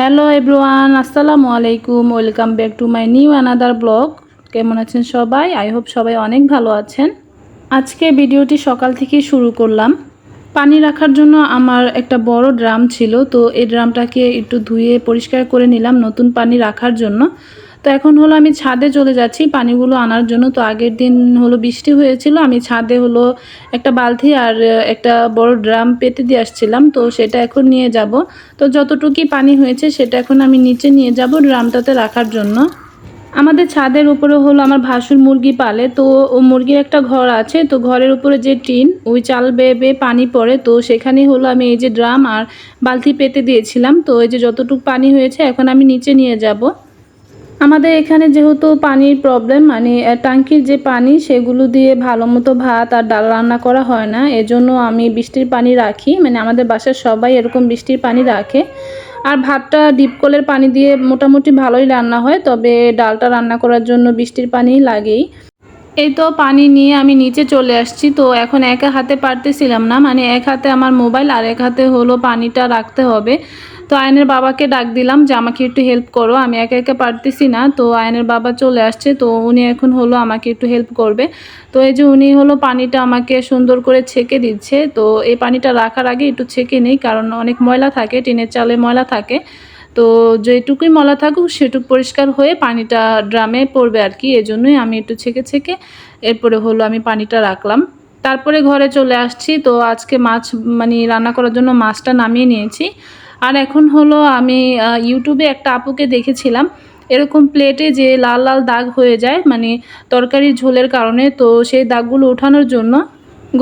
Hello everyone, আসসালামু আলাইকুম। Welcome back to my new another blog. কেমন আছেন সবাই? আই হোপ সবাই অনেক ভালো আছেন। আজকে ভিডিওটি সকাল থেকেই শুরু করলাম। পানি রাখার জন্য আমার একটা বড় ড্রাম ছিল, তো এই ড্রামটাকে একটু ধুয়ে পরিষ্কার করে নিলাম নতুন পানি রাখার জন্য। তো এখন হলো আমি ছাদে চলে যাচ্ছি পানিগুলো আনার জন্য। তো আগের দিন হলো বৃষ্টি হয়েছিল, আমি ছাদে হলো একটা বালতি আর একটা বড় ড্রাম পেতে দিয়ে আসছিলাম, তো সেটা এখন নিয়ে যাব। তো যতটুকুই পানি হয়েছে সেটা এখন আমি নিচে নিয়ে যাব ড্রামটাতে রাখার জন্য। আমাদের ছাদের উপরে হলো আমার ভাসুর মুরগি পালে, তো ও মুরগির একটা ঘর আছে, তো ঘরের উপরে যে টিন ওই চাল বেয়ে বেয়ে পানি পড়ে, তো সেখানেই হলো আমি এই যে ড্রাম আর বালতি পেতে দিয়েছিলাম। তো এই যে যতটুকু পানি হয়েছে এখন আমি নিচে নিয়ে যাব। আমাদের এখানে যেহেতু পানির প্রবলেম, মানে ট্যাঙ্কির যে পানি সেগুলো দিয়ে ভালো মতো ভাত আর ডাল রান্না করা হয় না, এজন্য আমি বৃষ্টির পানি রাখি। মানে আমাদের বাসার সবাই এরকম বৃষ্টির পানি রাখে। আর ভাতটা ডিপ কলের পানি দিয়ে মোটামুটি ভালোই রান্না হয়, তবে ডালটা রান্না করার জন্য বৃষ্টির পানি লাগেই। এই তো পানি নিয়ে আমি নিচে চলে আসছি। তো এখন একা হাতে পারতেছিলাম না, মানে এক হাতে আমার মোবাইল আর এক হাতে হলো পানিটা রাখতে হবে। তো আয়নের বাবাকে ডাক দিলাম যে আমাকে একটু হেল্প করো, আমি একা একা পারতেছি না। তো আয়নের বাবা চলে আসছে, তো উনি এখন হলো আমাকে একটু হেল্প করবে। তো এই যে উনি হলো পানিটা আমাকে সুন্দর করে ছেঁকে দিচ্ছে। তো এই পানিটা রাখার আগে একটু ছেঁকে নেই, কারণ অনেক ময়লা থাকে, টিনের চালে ময়লা থাকে। তো যেটুকুই ময়লা থাকুক সেটুকু পরিষ্কার হয়ে পানিটা ড্রামে পড়বে আর কি, এজন্যই আমি একটু ছেঁকে ছেঁকে এরপরে হলো আমি পানিটা রাখলাম। তারপরে ঘরে চলে আসছি। তো আজকে মাছ মানে রান্না করার জন্য মাছটা নামিয়ে নিয়েছি। আর এখন হলো আমি ইউটিউবে একটা আপুকে দেখেছিলাম এরকম প্লেটে যে লাল লাল দাগ হয়ে যায় মানে তরকারির ঝোলের কারণে, তো সেই দাগগুলো ওঠানোর জন্য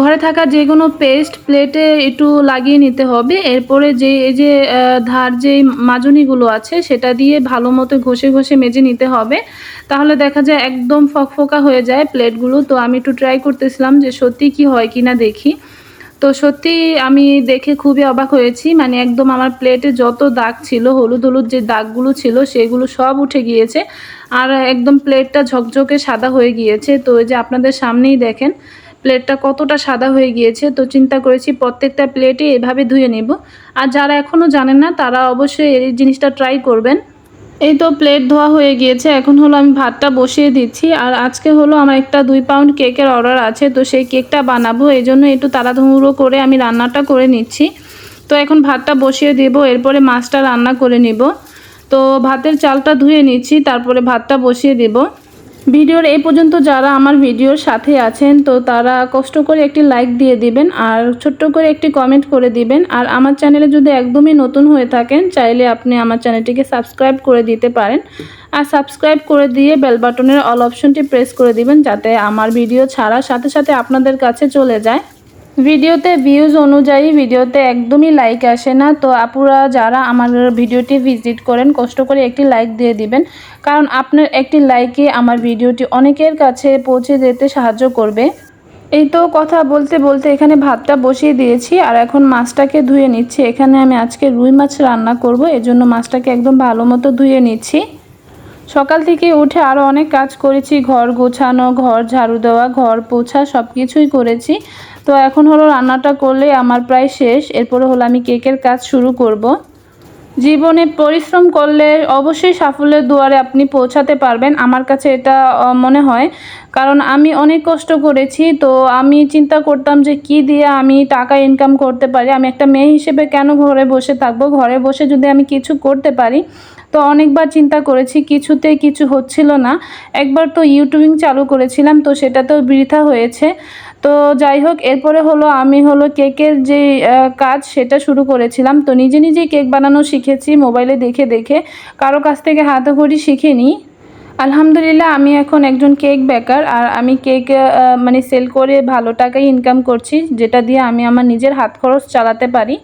ঘরে থাকা যে কোনো পেস্ট প্লেটে একটু লাগিয়ে নিতে হবে। এরপরে যে এই যে ধার যে মাজনিগুলো আছে সেটা দিয়ে ভালো মতো ঘষে ঘষে মেজে নিতে হবে, তাহলে দেখা যায় একদম ফকফকা হয়ে যায় প্লেটগুলো। তো আমি একটু ট্রাই করতেছিলাম যে সত্যি কি হয় কিনা দেখি। তো সত্যি আমি দেখে খুবই অবাক হয়েছি, মানে একদম আমার প্লেটে যত দাগ ছিল, হলুদ হলুদ যে দাগগুলো ছিল সেগুলো সব উঠে গিয়েছে আর একদম প্লেটটা ঝকঝকে সাদা হয়ে গিয়েছে। তো এই যে আপনাদের সামনেই দেখেন প্লেটটা কতটা সাদা হয়ে গিয়েছে। তো চিন্তা করেছি প্রত্যেকটা প্লেটে এভাবে ধুয়ে নেব। আর যারা এখনও জানেন না তারা অবশ্যই এই জিনিসটা ট্রাই করবেন। এই তো প্লেট ধোয়া হয়ে গিয়েছে, এখন হলো আমি ভাতটা বসিয়ে দিচ্ছি। আর আজকে হলো আমার একটা 2 পাউন্ড কেকের অর্ডার আছে, তো সেই কেকটা বানাবো, এই জন্য একটু তাড়াহুড়ো করে আমি রান্নাটা করে নিচ্ছি। তো এখন ভাতটা বসিয়ে দেব, এরপরে মাছটা রান্না করে নিব। তো ভাতের চালটা ধুয়ে নিচ্ছি, তারপরে ভাতটা বসিয়ে দেব। ভিডিওর এই পর্যন্ত যারা আমার ভিডিওর সাথে আছেন তো তারা কষ্ট করে একটি লাইক দিয়ে দিবেন আর ছোট্ট করে একটি কমেন্ট করে দিবেন। আর আমার চ্যানেলে যদি একদমই নতুন হয়ে থাকেন চাইলে আপনি আমার চ্যানেলটিকে সাবস্ক্রাইব করে দিতে পারেন। আর সাবস্ক্রাইব করে দিয়ে বেল বাটনের অল অপশনটি প্রেস করে দিবেন, যাতে আমার ভিডিও ছাড়ার সাথে সাথে আপনাদের কাছে চলে যায়। ভিডিওতে ভিউজ অনুযায়ী ভিডিওতে একদমই লাইক আসে না, তো আপুরা যারা আমার ভিডিওটি ভিজিট করেন কষ্ট করে একটি লাইক দিয়ে দিবেন, কারণ আপনার একটি লাইকে আমার ভিডিওটি অনেকের কাছে পৌঁছে যেতে সাহায্য করবে। এই তো কথা বলতে বলতে এখানে ভাতটা বসিয়ে দিয়েছি আর এখন মাছটাকে ধুয়ে নিচ্ছি। এখানে আমি আজকে রুই মাছ রান্না করব, এজন্য মাছটাকে একদম ভালো মতো ধুয়ে নিচ্ছি। সকাল থেকে উঠে আরও অনেক কাজ করেছি, ঘর গোছানো, ঘর ঝাড়ু দেওয়া, ঘর পোছা সব কিছুই করেছি। তো এখন হলো রান্নাটা করলে আমার প্রায় শেষ, এরপরে হলো আমি কেকের কাজ শুরু করব। জীবনে পরিশ্রম করলে অবশ্যই সাফল্যের দুয়ারে আপনি পৌঁছাতে পারবেন, আমার কাছে এটা মনে হয়। কারণ আমি অনেক কষ্ট করেছি, তো আমি চিন্তা করতাম যে কি দিয়ে আমি টাকা ইনকাম করতে পারি, আমি একটা মেয়ে হিসেবে কেন ঘরে বসে থাকবো, ঘরে বসে যদি আমি কিছু করতে পারি। তো অনেকবার চিন্তা করেছি, কিছুতেই কিছু হচ্ছিল না। একবার তো ইউটিউবিং চালু করেছিলাম, তো সেটাতেও বৃথা হয়েছে। তো যাই হোক, এরপরে হলো আমি হলো কেকের যে কাজ সেটা শুরু করেছিলাম। তো নিজে নিজেই কেক বানানো শিখেছি মোবাইলে দেখে দেখে, কারো কাছ থেকে হাতেখড়ি শিখিনি। আলহামদুলিল্লাহ আমি এখন একজন কেক বেকার, আর আমি কেক মানে সেল করে ভালো টাকাই ইনকাম করছি, যেটা দিয়ে আমি আমার নিজের হাত খরচ চালাতে পারি।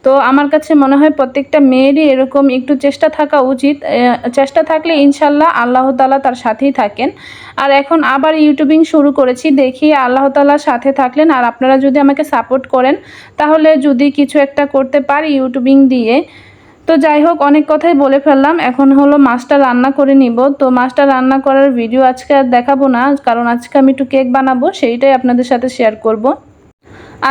তো আমার কাছে মনে হয় প্রত্যেকটা মেয়েরই এরকম একটু চেষ্টা থাকা উচিত। চেষ্টা থাকলে ইনশাল্লাহ আল্লাহ তাআলা তার সাথেই থাকেন। আর এখন আবার ইউটিউবিং শুরু করেছি, দেখি আল্লাহ তাআলার সাথে থাকলেন আর আপনারা যদি আমাকে সাপোর্ট করেন তাহলে যদি কিছু একটা করতে পারি ইউটিউবিং দিয়ে। তো যাই হোক, অনেক কথাই বলে ফেললাম, এখন হলো মাছটা রান্না করে নিব। তো মাছটা রান্না করার ভিডিও আজকে আর দেখাবো না, কারণ আজকে আমি একটু কেক বানাবো, সেইটাই আপনাদের সাথে শেয়ার করব।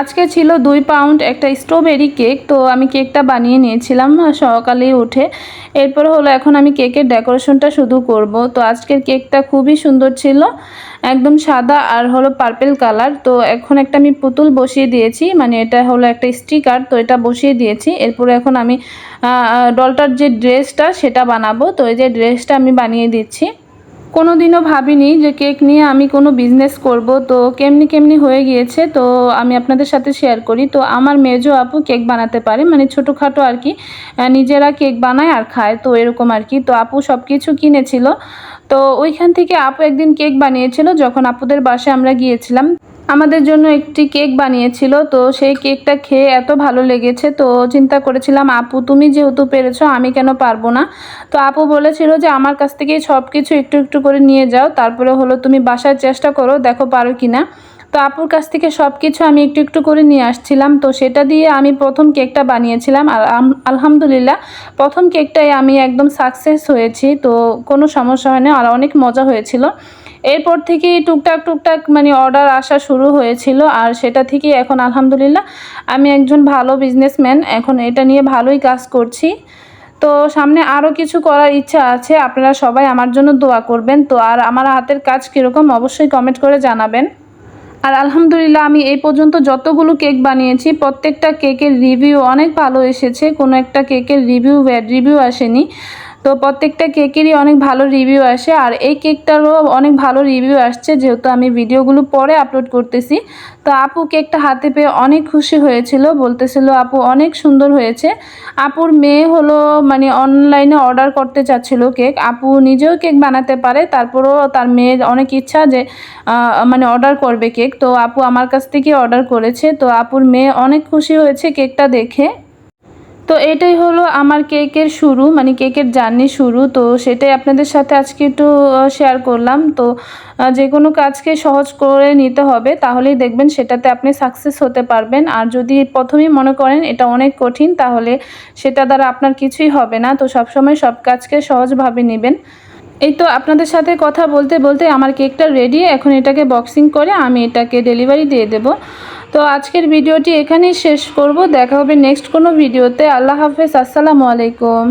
আজকে ছিল 2 পাউন্ড একটা স্ট্রবেরি কেক। তো আমি কেকটা বানিয়ে নিয়েছিলাম সকালে উঠে। এরপর হলো এখন আমি কেকের ডেকোরেশনটা শুধু করব। তো আজকের কেকটা খুবই সুন্দর ছিল, একদম সাদা আর হলো পার্পল কালার। তো এখন একটা আমি পুতুল বসিয়ে দিয়েছি, মানে এটা হলো একটা স্টিকার, তো এটা বসিয়ে দিয়েছি। এরপরে এখন আমি ডলটার যে ড্রেসটা সেটা বানাবো। তো এই যে ড্রেসটা আমি বানিয়ে দিচ্ছি। কোনো দিনও ভাবিনি যে কেক নিয়ে আমি কোনো বিজনেস করব। তো কেমনি কেমনি হয়ে গিয়েছে, তো আমি আপনাদের সাথে শেয়ার করি। তো আমার মেজো আপু কেক বানাতে পারে, মানে ছোটোখাটো আর কি, নিজেরা কেক বানায় আর খায়, তো এরকম আর কি। তো আপু সব কিছু কিনেছিল। তো ওইখান থেকে আপু একদিন কেক বানিয়েছিল যখন আপুদের বাসায় আমরা গিয়েছিলাম। আমাদের জন্য একটি কেক বানিয়েছিল। তো সেই কেকটা খেয়ে এত ভালো লেগেছে, তো চিন্তা করেছিলাম আপু তুমি যেহেতু পেরেছো আমি কেন পারবো না। তো আপু বলেছিল যে আমার কাছ থেকে সব কিছু একটু একটু করে নিয়ে যাও, তারপরে হলো তুমি বাসায় চেষ্টা করো, দেখো পারো কি না। তো আপুর কাছ থেকে সব কিছু আমি একটু একটু করে নিয়ে আসছিলাম। তো সেটা দিয়ে আমি প্রথম কেকটা বানিয়েছিলাম, আর আলহামদুলিল্লাহ প্রথম কেকটাই আমি একদম সাকসেস হয়েছি। তো কোনো সমস্যা হয় না, আর অনেক মজা হয়েছিল। এরপর থেকে টুকটাক টুকটাক মানে অর্ডার আসা শুরু হয়েছিল, আর সেটা থেকে এখন আলহামদুলিল্লাহ আমি একজন ভালো বিজনেসম্যান, এখন এটা নিয়ে ভালোই কাজ করছি। তো সামনে আরও কিছু করার ইচ্ছা আছে, আপনারা সবাই আমার জন্য দোয়া করবেন। তো আর আমার হাতের কাজ কীরকম অবশ্যই কমেন্ট করে জানাবেন। আর আলহামদুলিল্লাহ আমি এই পর্যন্ত যতগুলো কেক বানিয়েছি প্রত্যেকটা কেকের রিভিউ অনেক ভালো এসেছে, কোনো একটা কেকের ব্যাড রিভিউ আসেনি। তো প্রত্যেকটা কেকেরই অনেক ভালো রিভিউ আসে, আর এই কেকটারও অনেক ভালো রিভিউ আসছে, যেহেতু আমি ভিডিওগুলো পরে আপলোড করতেছি। তো আপু কেকটা হাতে পেয়ে অনেক খুশি হয়েছিল, বলতেছিল আপু অনেক সুন্দর হয়েছে। আপুর মেয়ে হলো মানে অনলাইনে অর্ডার করতে চাচ্ছিল কেক, আপু নিজেও কেক বানাতে পারে, তারপরেও তার মেয়ের অনেক ইচ্ছা যে মানে অর্ডার করবে কেক। তো আপু আমার কাছ থেকে অর্ডার করেছে। তো আপুর মেয়ে অনেক খুশি হয়েছে কেকটা দেখে। তো এটাই হলো আমার কেকের শুরু, মানে কেকের জার্নি শুরু। তো সেটাই আপনাদের সাথে আজকে একটু শেয়ার করলাম। তো যে কোনো কাজকে সহজ করে নিতে হবে, তাহলেই দেখবেন সেটাতে আপনি সাকসেস হতে পারবেন। আর যদি প্রথমেই মনে করেন এটা অনেক কঠিন, তাহলে সেটা দ্বারা আপনার কিছুই হবে না। তো সবসময় সব কাজকে সহজভাবে নেবেন। এই তো আপনাদের সাথে কথা বলতে বলতে আমার কেকটা রেডি, এখন এটাকে বক্সিং করে আমি এটাকে ডেলিভারি দিয়ে দেব। তো আজকের ভিডিওটি এখানেই শেষ করব, দেখা হবে নেক্সট কোনো ভিডিওতে। আল্লাহ হাফেজ, আসসালামু আলাইকুম।